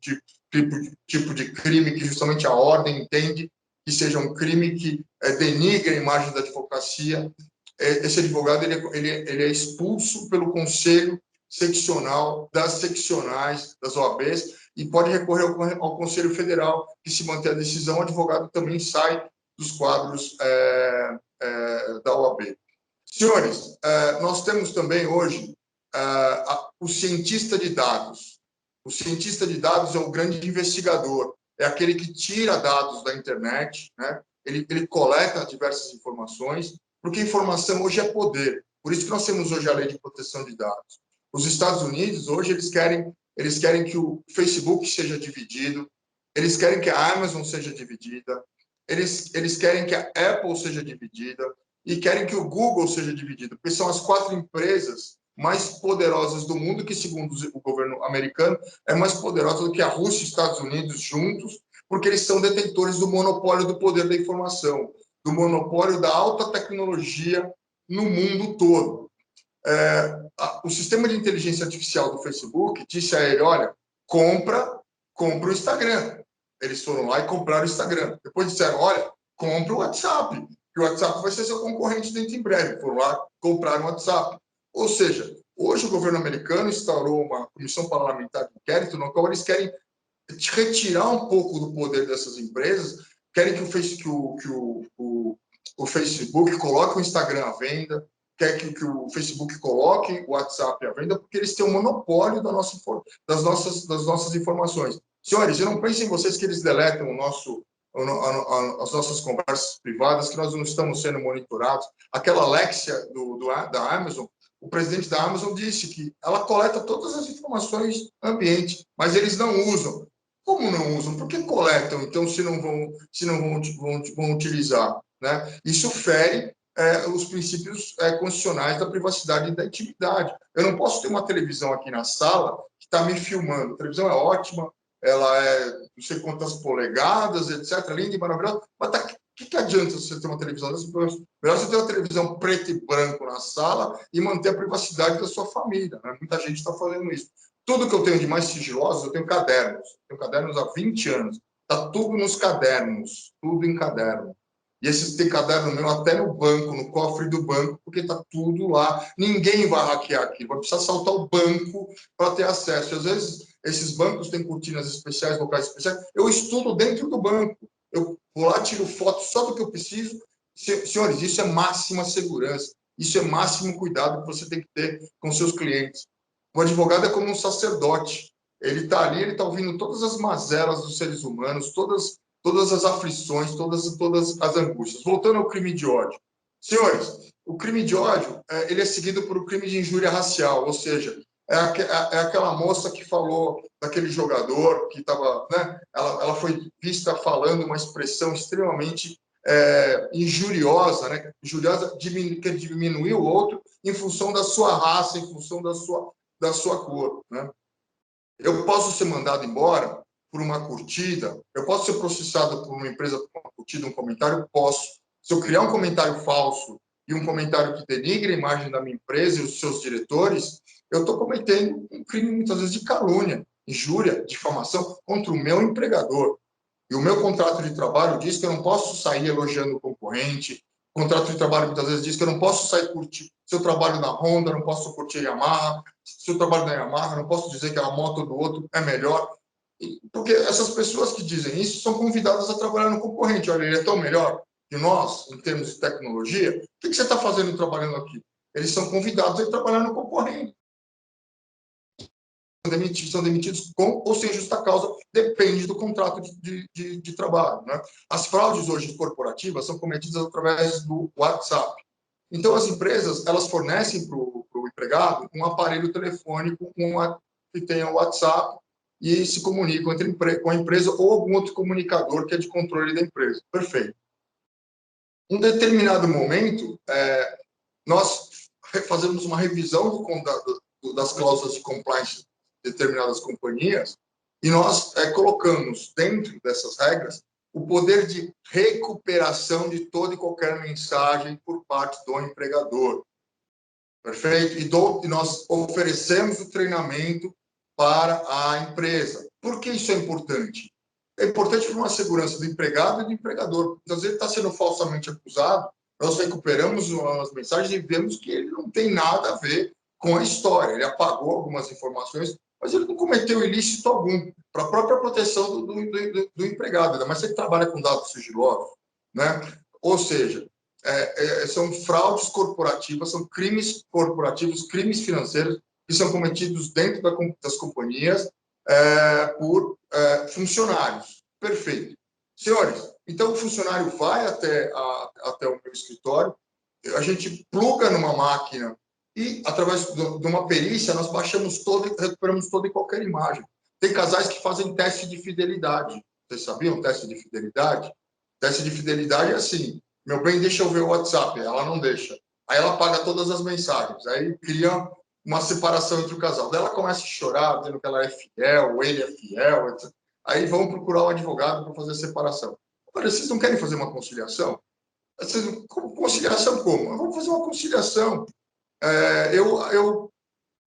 tipo de crime que justamente a ordem entende que seja um crime que denigre a imagem da advocacia. Esse advogado ele é expulso pelo Conselho Seccional das seccionais das OABs e pode recorrer ao Conselho Federal, que, se manter a decisão, o advogado também sai dos quadros da OAB. Senhores, nós temos também hoje o cientista de dados. O cientista de dados é o grande investigador, é aquele que tira dados da internet, né? Ele coleta diversas informações, porque informação hoje é poder. Por isso que nós temos hoje a Lei de Proteção de Dados. Os Estados Unidos, hoje, eles querem que o Facebook seja dividido, eles querem que a Amazon seja dividida, eles querem que a Apple seja dividida e querem que o Google seja dividido, porque são as 4 empresas mais poderosas do mundo, que, segundo o governo americano, é mais poderosa do que a Rússia e os Estados Unidos juntos, porque eles são detentores do monopólio do poder da informação, do monopólio da alta tecnologia no mundo todo. O sistema de inteligência artificial do Facebook disse a ele, olha, compra o Instagram. Eles foram lá e compraram o Instagram. Depois disseram, olha, compra o WhatsApp, que o WhatsApp vai ser seu concorrente dentro em breve. Foram lá, compraram o WhatsApp. Ou seja, hoje o governo americano instaurou uma comissão parlamentar de inquérito no qual eles querem retirar um pouco do poder dessas empresas, querem que o Facebook coloque o Instagram à venda, quer que o Facebook coloque o WhatsApp à venda, porque eles têm o monopólio das nossas informações. Senhores, eu não penso em vocês que eles deletam as nossas conversas privadas, que nós não estamos sendo monitorados. Aquela Alexia da Amazon, o presidente da Amazon disse que ela coleta todas as informações ambiente, mas eles não usam. Como não usam? Por que coletam, então, se não vão utilizar? Né? Isso fere os princípios constitucionais da privacidade e da intimidade. Eu não posso ter uma televisão aqui na sala que está me filmando. A televisão é ótima, ela é não sei quantas polegadas, etc., linda e maravilhosa, mas o que adianta você ter uma televisão dessa? Melhor você ter uma televisão preto e branco na sala e manter a privacidade da sua família. Né? Muita gente está fazendo isso. Tudo que eu tenho de mais sigiloso, eu tenho cadernos. Tenho cadernos há 20 anos. Está tudo nos cadernos, tudo em caderno. E esses tem caderno meu até no banco, no cofre do banco, porque está tudo lá. Ninguém vai hackear aquilo, vai precisar saltar o banco para ter acesso. E, às vezes, esses bancos têm cortinas especiais, locais especiais. Eu estudo dentro do banco. Eu vou lá, tiro foto só do que eu preciso. Senhores, isso é máxima segurança. Isso é máximo cuidado que você tem que ter com seus clientes. O advogado é como um sacerdote. Ele está ali, ele está ouvindo todas as mazelas dos seres humanos, todas as aflições, todas as angústias. Voltando ao crime de ódio. Senhores, o crime de ódio ele é seguido por um crime de injúria racial, ou seja, é aquela moça que falou daquele jogador que estava, né? Ela foi vista falando uma expressão extremamente injuriosa, né? Injuriosa, que diminuiu o outro em função da sua raça, em função da sua cor, né? Eu posso ser mandado embora por uma curtida, eu posso ser processado por uma empresa por uma curtida, um comentário? Posso. Se eu criar um comentário falso e um comentário que denigre a imagem da minha empresa e os seus diretores, eu estou cometendo um crime, muitas vezes, de calúnia, injúria, difamação contra o meu empregador. E o meu contrato de trabalho diz que eu não posso sair elogiando o concorrente, O contrato de trabalho muitas vezes diz que eu não posso sair curtir. Se eu trabalho na Honda, eu não posso curtir a Yamaha. Se eu trabalho na Yamaha, eu não posso dizer que a moto do outro é melhor. Porque essas pessoas que dizem isso são convidadas a trabalhar no concorrente. Olha, ele é tão melhor que nós, em termos de tecnologia. O que você está fazendo trabalhando aqui? Eles são convidados a trabalhar no concorrente. São demitidos com ou sem justa causa, depende do contrato de trabalho. Né? As fraudes hoje corporativas são cometidas através do WhatsApp. Então, as empresas elas fornecem para o empregado um aparelho telefônico que tenha o WhatsApp e se comunicam com a empresa ou algum outro comunicador que é de controle da empresa. Perfeito. Em um determinado momento, nós fazemos uma revisão das cláusulas de compliance de determinadas companhias e nós colocamos dentro dessas regras o poder de recuperação de toda e qualquer mensagem por parte do empregador. Perfeito? E nós oferecemos o treinamento para a empresa. Por que isso é importante? É importante para uma segurança do empregado e do empregador. Às vezes ele está sendo falsamente acusado, nós recuperamos as mensagens e vemos que ele não tem nada a ver com a história. Ele apagou algumas informações, mas ele não cometeu ilícito algum, para a própria proteção do empregado, ainda mais se ele trabalha com dados sigilosos. Né? Ou seja, são fraudes corporativas, são crimes corporativos, crimes financeiros que são cometidos dentro das companhias por funcionários. Perfeito. Senhores, então o funcionário vai até o meu escritório, a gente pluga numa máquina e, através de uma perícia, nós recuperamos toda e qualquer imagem. Tem casais que fazem teste de fidelidade. Vocês sabiam teste de fidelidade? Teste de fidelidade é assim: meu bem, deixa eu ver o WhatsApp. Ela não deixa. Aí ela apaga todas as mensagens. Aí cria uma separação entre o casal. Daí ela começa a chorar, dizendo que ela é fiel, ou ele é fiel, etc. Aí vão procurar um advogado para fazer a separação. Olha, vocês não querem fazer uma conciliação? Conciliação como? Vamos fazer uma conciliação.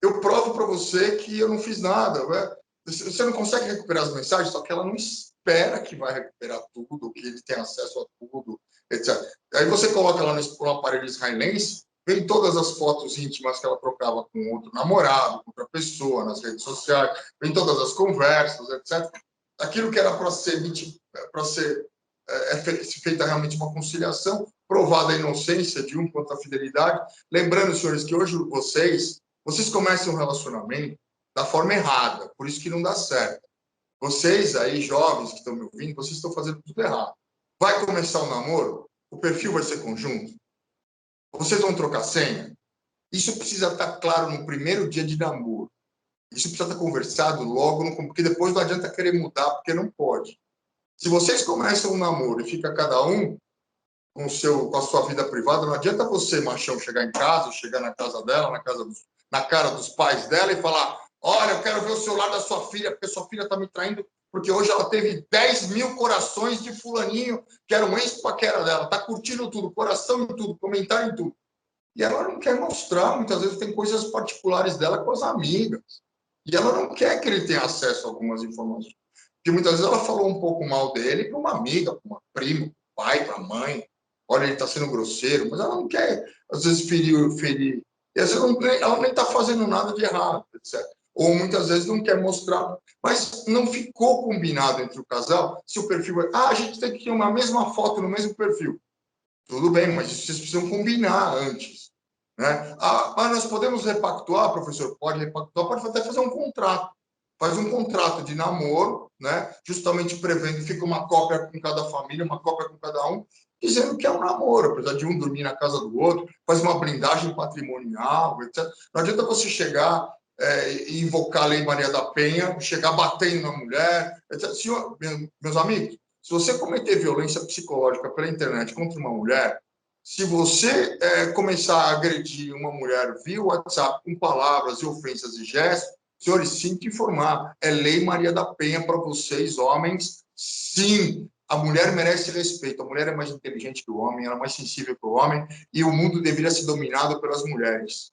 Eu provo para você que eu não fiz nada. Né? Você não consegue recuperar as mensagens, só que ela não espera que vai recuperar tudo, que ele tem acesso a tudo, etc. Aí você coloca ela no aparelho israelense, vem todas as fotos íntimas que ela trocava com outro namorado, com outra pessoa, nas redes sociais, vem todas as conversas, etc. Aquilo que era para ser feita realmente uma conciliação, provada a inocência de um quanto à fidelidade. Lembrando, senhores, que hoje vocês começam um relacionamento da forma errada, por isso que não dá certo. Vocês aí, jovens que estão me ouvindo, vocês estão fazendo tudo errado. Vai começar um namoro, o perfil vai ser conjunto, vocês vão trocar senha. Isso precisa estar claro no primeiro dia de namoro. Isso precisa estar conversado logo, porque depois não adianta querer mudar, porque não pode. Se vocês começam um namoro e fica cada um com a sua vida privada, não adianta você, machão, chegar em casa, chegar na casa dela, na cara dos pais dela e falar: olha, eu quero ver o celular da sua filha, porque sua filha está me traindo, porque hoje ela teve 10 mil corações de fulaninho, que era um ex-paquera dela, está curtindo tudo, coração em tudo, comentário em tudo. E ela não quer mostrar, muitas vezes tem coisas particulares dela com as amigas. E ela não quer que ele tenha acesso a algumas informações. Porque muitas vezes ela falou um pouco mal dele para uma amiga, para uma prima, para o pai, para a mãe. Olha, ele está sendo grosseiro, mas ela não quer, às vezes, ferir. E às vezes ela nem está fazendo nada de errado, etc. Ou muitas vezes não quer mostrar. Mas não ficou combinado entre o casal se o perfil é. A gente tem que ter uma mesma foto no mesmo perfil. Tudo bem, mas isso vocês precisam combinar antes. Né? Nós podemos repactuar, professor? Pode repactuar, pode até fazer um contrato. Faz um contrato de namoro, né? Justamente prevendo, fica uma cópia com cada família, uma cópia com cada um, dizendo que é um namoro, apesar de um dormir na casa do outro, faz uma blindagem patrimonial, etc. Não adianta você chegar e invocar a Lei Maria da Penha, chegar batendo na mulher, etc. Senhor, meus amigos, se você cometer violência psicológica pela internet contra uma mulher, se você começar a agredir uma mulher via WhatsApp com palavras e ofensas e gestos, senhores, sinto informar, é Lei Maria da Penha para vocês, homens, sim. A mulher merece respeito, a mulher é mais inteligente que o homem, ela é mais sensível que o homem, e o mundo deveria ser dominado pelas mulheres.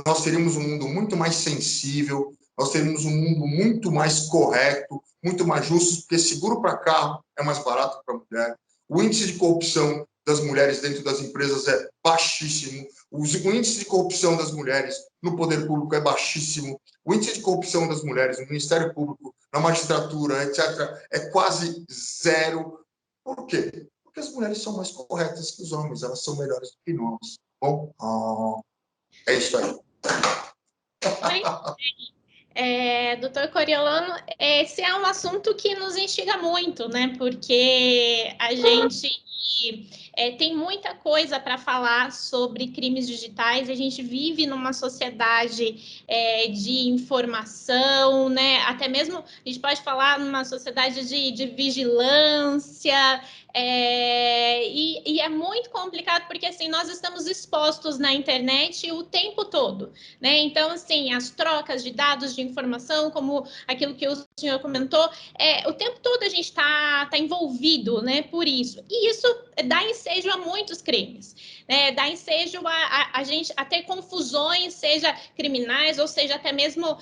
Nós teríamos um mundo muito mais sensível, nós teríamos um mundo muito mais correto, muito mais justo, porque seguro para carro é mais barato para a mulher. O índice de corrupção das mulheres dentro das empresas é baixíssimo. O índice de corrupção das mulheres no poder público é baixíssimo. O índice de corrupção das mulheres no Ministério Público, na magistratura, etc., é quase zero. Por quê? Porque as mulheres são mais corretas que os homens, elas são melhores do que nós. Bom, é isso aí.
Doutor Coriolano, esse é um assunto que nos instiga muito, né? Porque a gente tem muita coisa para falar sobre crimes digitais. A gente vive numa sociedade de informação, né? Até mesmo a gente pode falar numa sociedade de vigilância. E é muito complicado porque assim nós estamos expostos na internet o tempo todo, né? Então, assim, as trocas de dados de informação, como aquilo que o senhor comentou, o tempo todo a gente está envolvido, né, por isso. E isso dá ensejo a muitos crimes, né? Dá ensejo a gente a ter confusões, seja criminais ou seja até mesmo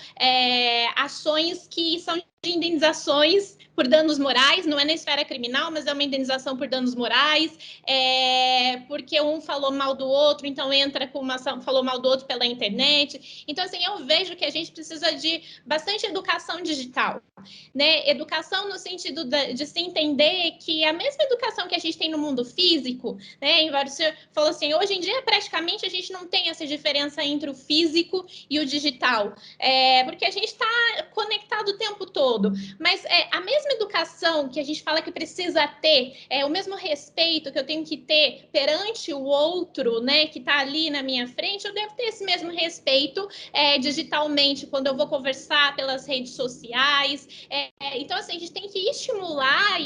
ações que são de indenizações por danos morais, não é na esfera criminal, mas é uma indenização por danos morais, porque um falou mal do outro, então entra com uma ação, falou mal do outro pela internet. Então, assim, eu vejo que a gente precisa de bastante educação digital, né? Educação no sentido de se entender que a mesma educação que a gente tem no mundo físico, né? Você falou assim, hoje em dia praticamente a gente não tem essa diferença entre o físico e o digital, porque a gente está conectado o tempo todo, mas a mesma educação que a gente fala que precisa ter, o mesmo respeito que eu tenho que ter perante o outro, né, que está ali na minha frente, eu devo ter esse mesmo respeito digitalmente quando eu vou conversar pelas redes sociais. Então, assim, a gente tem que estimular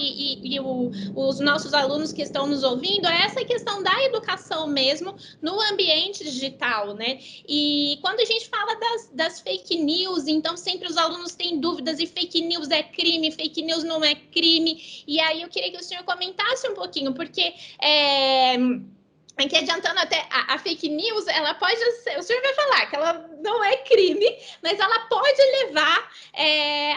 os nossos alunos que estão nos ouvindo a essa questão da educação mesmo no ambiente digital, né? E quando a gente fala das fake news, então sempre os alunos têm dúvidas e fake news é crime, fake news não é crime. E aí eu queria que o senhor comentasse um pouquinho, porque aqui adiantando até a fake news, ela pode ser, o senhor vai falar que ela não é crime, mas ela pode levar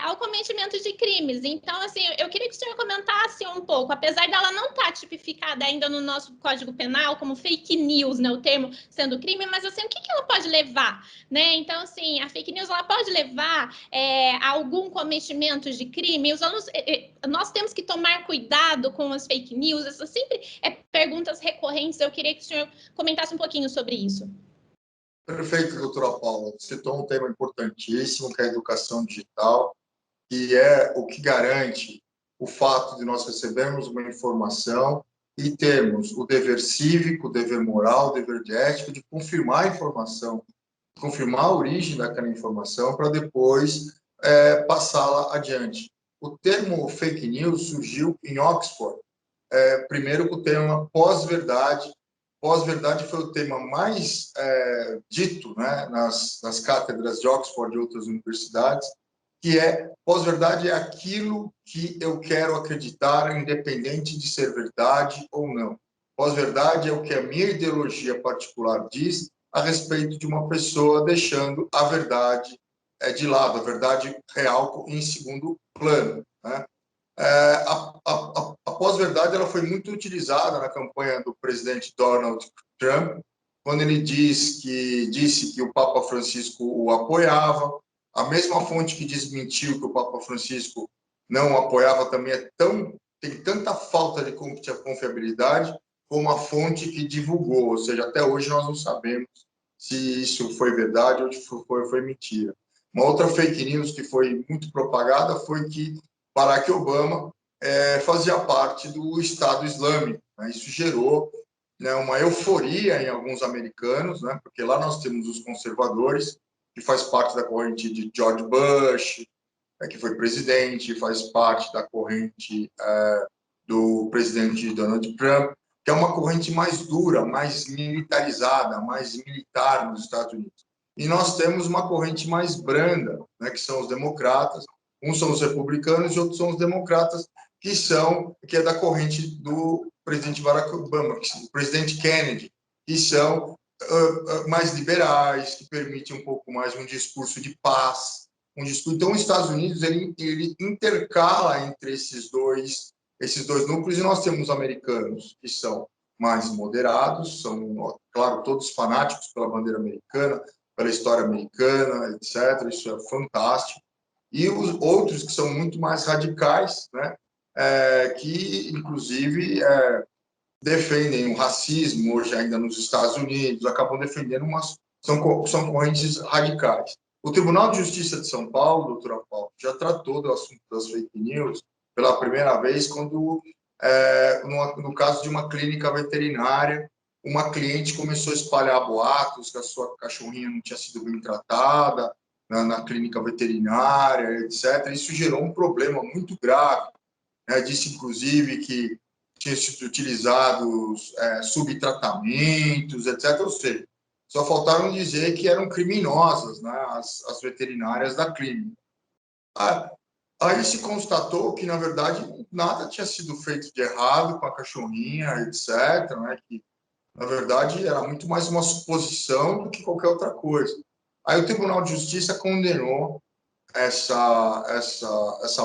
ao cometimento de crimes. Então, assim, eu queria que o senhor comentasse um pouco, apesar dela não estar tipificada ainda no nosso Código Penal como fake news, né, o termo sendo crime, mas assim, o que ela pode levar, né? Então, assim, a fake news ela pode levar a algum cometimento de crime. Os alunos, nós temos que tomar cuidado com as fake news. Essa sempre perguntas recorrentes. Eu queria que o senhor comentasse um pouquinho sobre isso.
Perfeito, doutora Paula. Você citou um tema importantíssimo, que é a educação digital, que é o que garante o fato de nós recebermos uma informação e termos o dever cívico, o dever moral, o dever de ética de confirmar a informação, confirmar a origem daquela informação para depois passá-la adiante. O termo fake news surgiu em Oxford, primeiro com o tema pós-verdade. Pós-verdade foi o tema mais dito, né, nas cátedras de Oxford e outras universidades, que pós-verdade é aquilo que eu quero acreditar, independente de ser verdade ou não. Pós-verdade é o que a minha ideologia particular diz a respeito de uma pessoa, deixando a verdade de lado, a verdade real em segundo plano, né? A pós-verdade ela foi muito utilizada na campanha do presidente Donald Trump, quando ele disse que o Papa Francisco o apoiava. A mesma fonte que desmentiu que o Papa Francisco não o apoiava também tem tanta falta de confiabilidade como a fonte que divulgou, ou seja, até hoje nós não sabemos se isso foi verdade ou se foi mentira. Uma outra fake news que foi muito propagada foi que Barack Obama fazia parte do Estado Islâmico, né? Isso gerou, né, uma euforia em alguns americanos, né? Porque lá nós temos os conservadores, que faz parte da corrente de George Bush, que foi presidente, faz parte da corrente do presidente Donald Trump, que é uma corrente mais dura, mais militarizada, mais militar nos Estados Unidos. E nós temos uma corrente mais branda, né, que são os democratas. Uns são os republicanos e outros são os democratas, que é da corrente do presidente Barack Obama, o presidente Kennedy, que são mais liberais, que permitem um pouco mais um discurso de paz, Então, os Estados Unidos ele intercala entre esses dois núcleos, e nós temos americanos que são mais moderados, são, claro, todos fanáticos pela bandeira americana, pela história americana, etc. Isso é fantástico. E os outros que são muito mais radicais, né? Que, inclusive, defendem o racismo, hoje ainda nos Estados Unidos, acabam defendendo são correntes radicais. O Tribunal de Justiça de São Paulo, doutora Paula, já tratou do assunto das fake news pela primeira vez quando, no caso de uma clínica veterinária, uma cliente começou a espalhar boatos que a sua cachorrinha não tinha sido bem tratada na clínica veterinária, etc. Isso gerou um problema muito grave, né? Disse, inclusive, que tinha sido utilizados subtratamentos, etc. Ou seja, só faltaram dizer que eram criminosas, né, as veterinárias da clínica. Aí se constatou que, na verdade, nada tinha sido feito de errado com a cachorrinha, etc., né, que, na verdade, era muito mais uma suposição do que qualquer outra coisa. Aí o Tribunal de Justiça condenou essa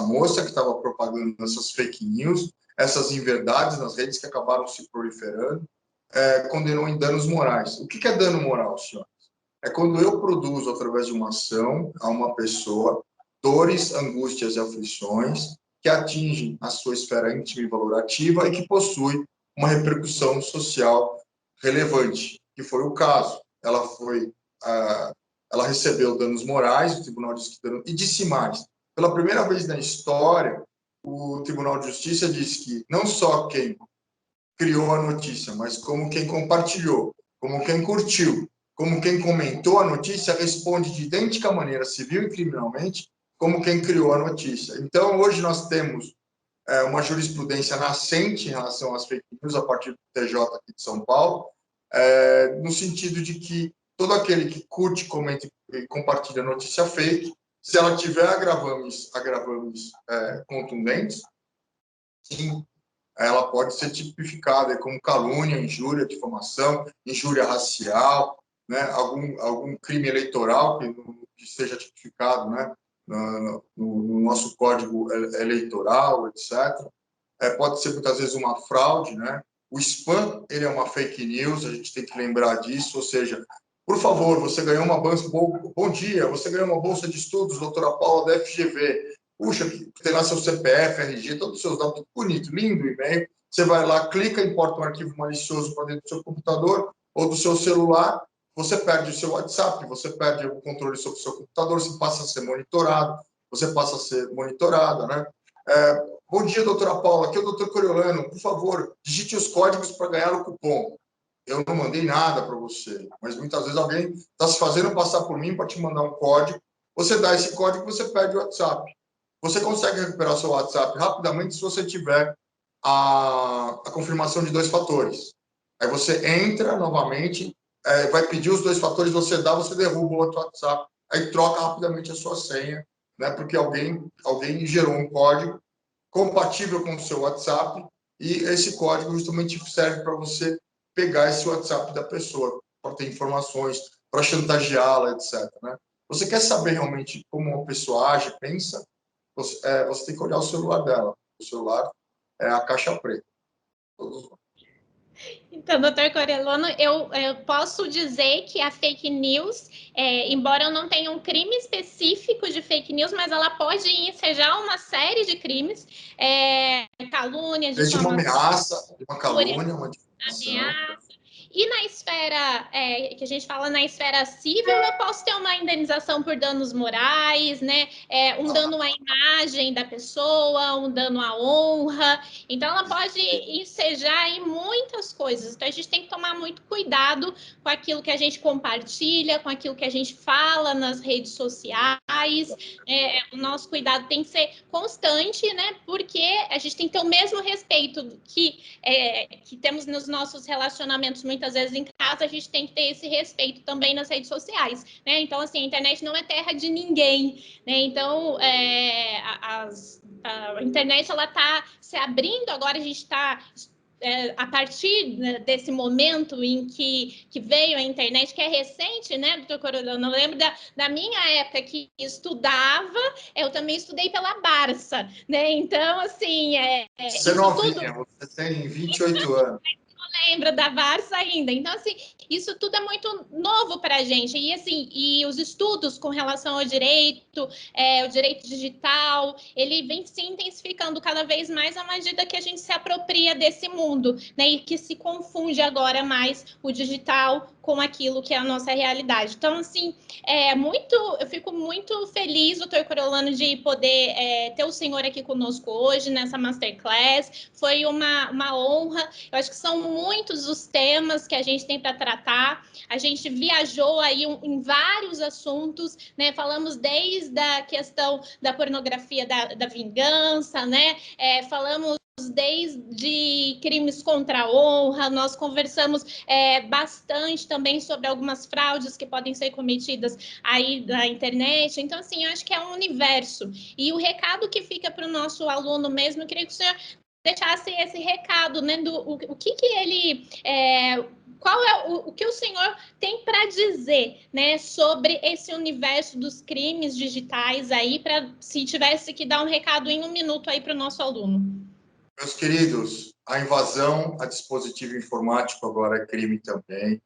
moça que estava propagando essas fake news, essas inverdades nas redes que acabaram se proliferando, condenou em danos morais. O que é dano moral, senhores? É quando eu produzo, através de uma ação, a uma pessoa, dores, angústias e aflições que atingem a sua esfera íntima e valorativa e que possui uma repercussão social relevante, que foi o caso. Ela recebeu danos morais, o tribunal disse que e disse mais. Pela primeira vez na história, o Tribunal de Justiça disse que não só quem criou a notícia, mas como quem compartilhou, como quem curtiu, como quem comentou a notícia, responde de idêntica maneira, civil e criminalmente, como quem criou a notícia. Então, hoje nós temos uma jurisprudência nascente em relação às fake news, a partir do TJ aqui de São Paulo, no sentido de que todo aquele que curte, comenta e compartilha notícia fake, se ela tiver agravames contundentes, sim, ela pode ser tipificada como calúnia, injúria, difamação, injúria racial, né, algum crime eleitoral que seja tipificado, né, no nosso código eleitoral, etc. Pode ser muitas vezes uma fraude, né? O spam, ele é uma fake news, a gente tem que lembrar disso, ou seja, por favor, você ganhou uma bolsa, bom dia, você ganhou uma bolsa de estudos, doutora Paula, da FGV. Puxa, tem lá seu CPF, RG, todos os seus dados, tudo bonito, lindo e-mail. Você vai lá, clica, importa um arquivo malicioso para dentro do seu computador ou do seu celular, você perde o seu WhatsApp, você perde o controle sobre o seu computador, você passa a ser monitorado, você passa a ser monitorada, né? Bom dia, doutora Paula, aqui é o doutor Coriolano, por favor, digite os códigos para ganhar o cupom. Eu não mandei nada para você, mas muitas vezes alguém está se fazendo passar por mim para te mandar um código, você dá esse código, você perde o WhatsApp. Você consegue recuperar seu WhatsApp rapidamente se você tiver a confirmação de 2 fatores. Aí você entra novamente, vai pedir os 2 fatores, você dá, você derruba o outro WhatsApp, aí troca rapidamente a sua senha, né? Porque alguém gerou um código compatível com o seu WhatsApp e esse código justamente serve para você pegar esse WhatsApp da pessoa, para ter informações, para chantageá-la, etc. Né? Você quer saber realmente como uma pessoa age, pensa? Você tem que olhar o celular dela. O celular é a caixa preta.
Então, doutor Coriolano, eu posso dizer que a fake news, embora eu não tenha um crime específico de fake news, mas ela pode ensejar uma série de crimes, calúnia,
Desde uma
difamação,
ameaça, uma calúnia, uma difamação.
ameaça. E na esfera, que a gente fala na esfera civil, eu posso ter uma indenização por danos morais, né? Um dano à imagem da pessoa, um dano à honra. Então, ela pode ensejar em muitas coisas. Então, a gente tem que tomar muito cuidado com aquilo que a gente compartilha, com aquilo que a gente fala nas redes sociais. O nosso cuidado tem que ser constante, né? Porque a gente tem que ter o mesmo respeito que temos nos nossos relacionamentos muitas vezes em casa, a gente tem que ter esse respeito também nas redes sociais, né? Então, assim, a internet não é terra de ninguém, né? Então, a internet, ela está se abrindo, agora a gente está... a partir desse momento em que veio a internet, que é recente, né, doutor Coriolano? Eu lembro da minha época que estudava, eu também estudei pela Barça, né? Então, assim,
Você é novinha, você tem 28 anos.
lembro da Barça ainda. Então, assim, isso tudo é muito novo para a gente. E, assim, e os estudos com relação ao direito, o direito digital, ele vem se intensificando cada vez mais à medida que a gente se apropria desse mundo, né? E que se confunde agora mais o digital com aquilo que é a nossa realidade. Então, assim, eu fico muito feliz, doutor Coriolano, de poder ter o senhor aqui conosco hoje nessa Masterclass. Foi uma honra. Eu acho que são muitos os temas que a gente tem para tratar. A gente viajou aí em vários assuntos, né? Falamos desde a questão da pornografia da vingança, né? Falamos desde crimes contra a honra, nós conversamos bastante também sobre algumas fraudes que podem ser cometidas aí na internet. Então, assim, eu acho que é um universo. E o recado que fica para o nosso aluno mesmo, eu queria que o senhor deixasse esse recado, né, o que ele... qual é o que o senhor tem para dizer, né, sobre esse universo dos crimes digitais aí, para se tivesse que dar um recado em 1 minuto aí para o nosso aluno.
Meus queridos, a invasão a dispositivo informático agora é crime também.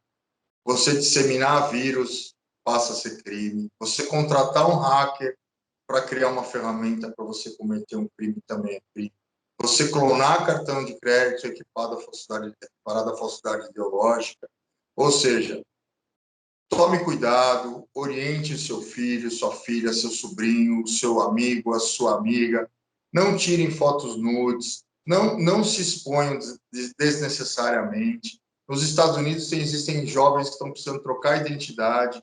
Você disseminar vírus passa a ser crime. Você contratar um hacker para criar uma ferramenta para você cometer um crime também é crime. Você clonar cartão de crédito equipado à falsidade ideológica. Ou seja, tome cuidado, oriente o seu filho, sua filha, seu sobrinho, seu amigo, a sua amiga. Não tirem fotos nudes, não se exponham desnecessariamente. Nos Estados Unidos existem jovens que estão precisando trocar a identidade,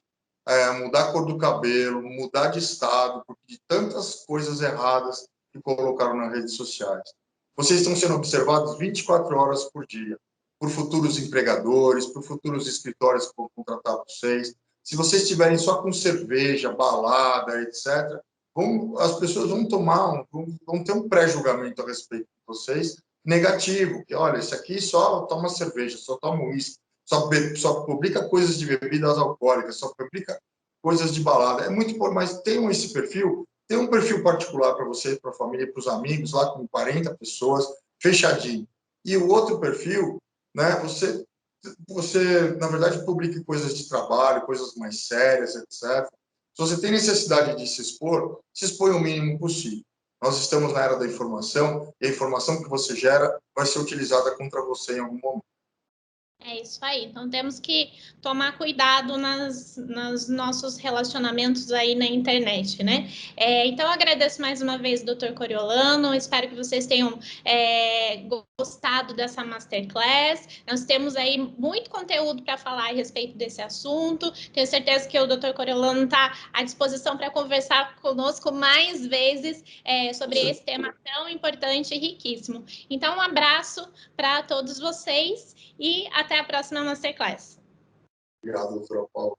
mudar a cor do cabelo, mudar de estado, porque de tantas coisas erradas que colocaram nas redes sociais. Vocês estão sendo observados 24 horas por dia, por futuros empregadores, por futuros escritórios que vão contratar vocês. Se vocês estiverem só com cerveja, balada, etc., as pessoas vão vão ter um pré-julgamento a respeito de vocês negativo, que, olha, esse aqui só toma cerveja, só toma uísque, só publica coisas de bebidas alcoólicas, só publica coisas de balada. É muito importante, mas tenham esse perfil, tem um perfil particular para você, para a família, para os amigos, lá com 40 pessoas, fechadinho. E o outro perfil, né, você, na verdade, publique coisas de trabalho, coisas mais sérias, etc. Se você tem necessidade de se exponha o mínimo possível. Nós estamos na era da informação e a informação que você gera vai ser utilizada contra você em algum momento.
É isso aí. Então, temos que tomar cuidado nos nossos relacionamentos aí na internet, né? Então, eu agradeço mais uma vez, doutor Coriolano. Espero que vocês tenham gostado dessa Masterclass. Nós temos aí muito conteúdo para falar a respeito desse assunto. Tenho certeza que o doutor Coriolano está à disposição para conversar conosco mais vezes sobre esse tema tão importante e riquíssimo. Então, um abraço para todos vocês e até a próxima Masterclass.
Obrigado, doutora Paula.